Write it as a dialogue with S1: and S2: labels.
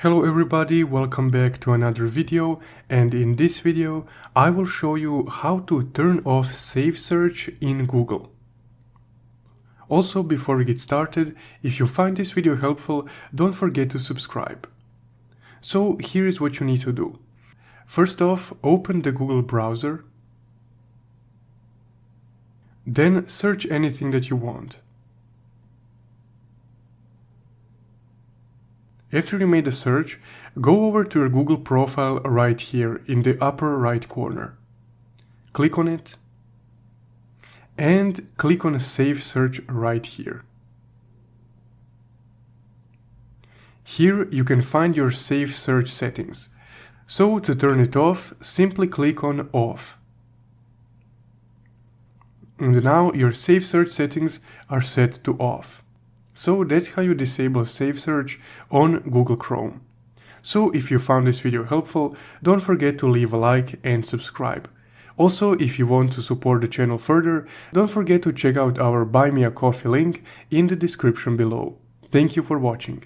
S1: Hello everybody, welcome back to another video, and in this video I will show you how to turn off Safe Search in Google. Also, before we get started, if you find this video helpful, don't forget to subscribe. So here is what you need to do. First off, open the Google browser. Then search anything that you want. After you made a search, go over to your Google profile right here in the upper right corner. Click on it and click on Save Search right here. Here you can find your Safe Search settings. So to turn it off, simply click on Off. And now your Safe Search settings are set to off. So that's how you disable Safe Search on Google Chrome. So if you found this video helpful, don't forget to leave a like and subscribe. Also, if you want to support the channel further, don't forget to check out our Buy Me a Coffee link in the description below. Thank you for watching.